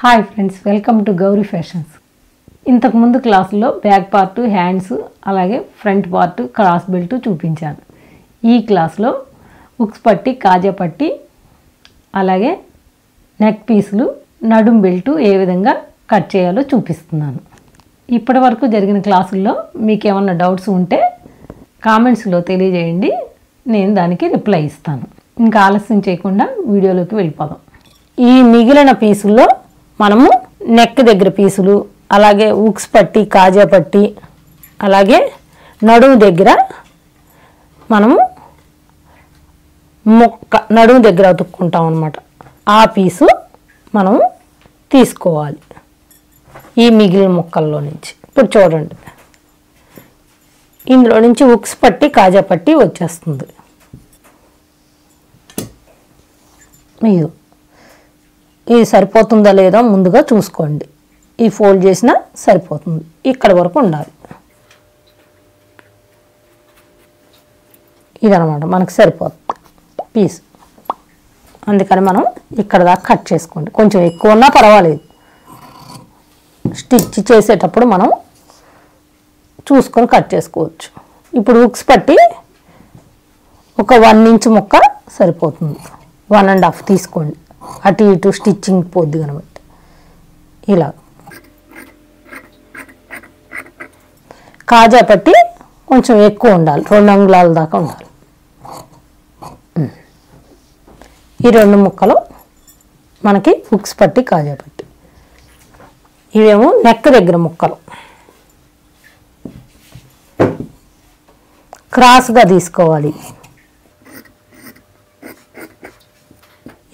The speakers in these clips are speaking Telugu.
Hi friends, welcome to Gauri fashions. ఇంతకు ముందు క్లాసులో బ్యాక్ పార్ట్, హ్యాండ్స్, అలాగే ఫ్రంట్ పార్ట్, క్రాస్ బెల్ట్ చూపించాను. ఈ క్లాస్లో ఉక్స్ పట్టి, కాజా పట్టి, అలాగే నెక్ పీసులు, నడుం బెల్ట్ ఏ విధంగా కట్ చేయాలో చూపిస్తున్నాను. ఇప్పటి వరకు జరిగిన క్లాసుల్లో మీకు ఏమన్నా డౌట్స్ ఉంటే కామెంట్స్లో తెలియజేయండి, నేను దానికి రిప్లై ఇస్తాను. ఇంకా ఆలస్యం చేయకుండా వీడియోలోకి వెళ్ళిపోదాం. ఈ మిగిలిన పీసుల్లో మనము నెక్ దగ్గర పీసులు, అలాగే ఉక్స్ పట్టి, కాజా పట్టి, అలాగే నడుము దగ్గర మనము నడుము దగ్గర అతుక్కుంటాం అన్నమాట. ఆ పీసు మనము తీసుకోవాలి ఈ మిగిలిన ముక్కల్లో నుంచి. ఇప్పుడు చూడండి, ఇందులో నుంచి ఉక్స్ పట్టి, కాజా పట్టి వచ్చేస్తుంది. మీరు ఇది సరిపోతుందా లేదా ముందుగా చూసుకోండి. ఈ ఫోల్డ్ చేసినా సరిపోతుంది, ఇక్కడ వరకు ఉండాలి. ఇదనమాట మనకు సరిపోతుంది పీస్. అందుకని మనం ఇక్కడ దాకా కట్ చేసుకోండి. కొంచెం ఎక్కువ ఉన్నా పర్వాలేదు, స్టిచ్ చేసేటప్పుడు మనం చూసుకొని కట్ చేసుకోవచ్చు. ఇప్పుడు ఉక్స్ పట్టి ఒక 1 ఇంచ్ ముక్క సరిపోతుంది. 1.5 తీసుకోండి, అటు ఇటు స్టిచ్చింగ్ పోద్ది కనబట్టి. ఇలా కాజా పట్టి కొంచెం ఎక్కువ ఉండాలి, 2 అంగుళాల దాకా ఉండాలి. ఈ 2 ముక్కలు మనకి ఉక్స్ పట్టి, కాజా పట్టి. ఇవేమో నెక్ దగ్గర ముక్కలు. క్రాస్గా తీసుకోవాలి.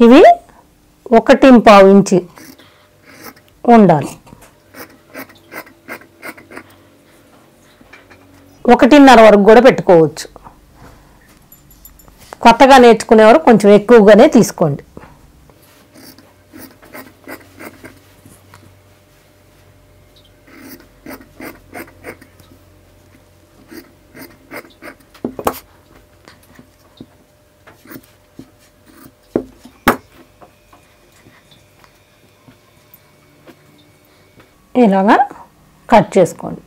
ఇవి 1.25 ఇంచి ఉండాలి. 1.5 వరకు కూడా పెట్టుకోవచ్చు. కొత్తగా నేర్చుకునేవారు కొంచెం ఎక్కువగానే తీసుకోండి. ఇలాగా కట్ చేసుకోండి.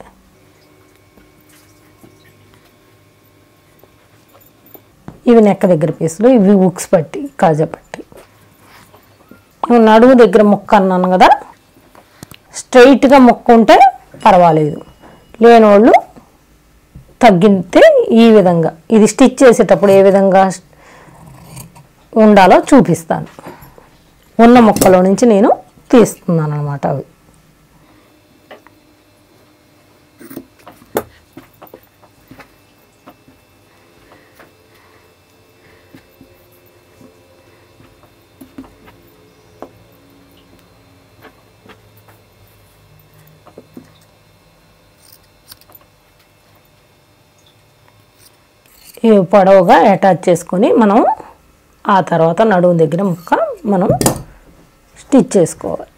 ఇవి నెక్క దగ్గర పీసులు, ఇవి ఉక్స్ పట్టి, కాజా పట్టి. నడుము దగ్గర ముక్క అన్నాను కదా, స్ట్రైట్గా ముక్క ఉంటే పర్వాలేదు, లేనోళ్ళు తగ్గితే ఈ విధంగా. ఇది స్టిచ్ చేసేటప్పుడు ఏ విధంగా ఉండాలో చూపిస్తాను. ఉన్న ముక్కలో నుంచి నేను తీస్తున్నాను అన్నమాట. అవి ఇవి పొడవుగా అటాచ్ చేసుకొని మనం ఆ తర్వాత నడుము దగ్గర ముక్క మనం స్టిచ్ చేసుకోవాలి.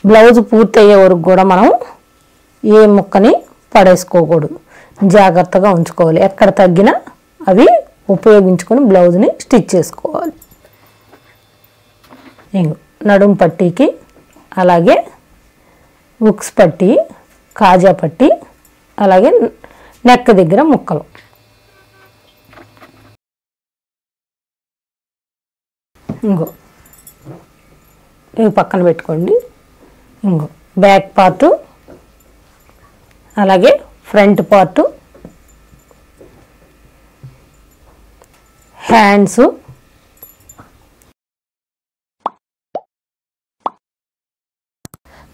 బ్లౌజ్ పూర్తి అయ్యే వరకు కూడా మనం ఏ ముక్కని పడేసుకోకూడదు, జాగ్రత్తగా ఉంచుకోవాలి. ఎక్కడ తగ్గినా అవి ఉపయోగించుకొని బ్లౌజ్ని స్టిచ్ చేసుకోవాలి. నడుము పట్టీకి, అలాగే ఉక్స్ పట్టి, కాజా పట్టి, అలాగే నెక్ దగ్గర ముక్కలు. ఇవి పక్కన పెట్టుకోండి. బ్యాక్ పార్టు, అలాగే front part, hands,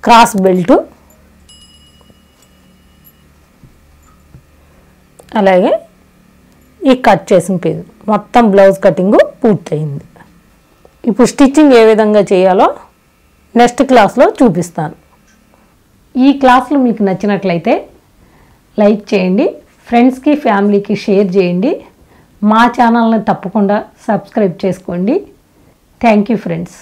cross belt, అలాగే ఈ కట్ చేసిన పీస్. మొత్తం బ్లౌజ్ కటింగ్ పూర్తయింది. ఇప్పుడు స్టిచ్చింగ్ ఏ విధంగా చేయాలో నెక్స్ట్ క్లాస్లో చూపిస్తాను. ఈ క్లాసులు మీకు నచ్చినట్లయితే లైక్ చేయండి, ఫ్రెండ్స్కి, ఫ్యామిలీకి షేర్ చేయండి. మా ఛానల్ని తప్పకుండా సబ్స్క్రైబ్ చేసుకోండి. Thank you friends.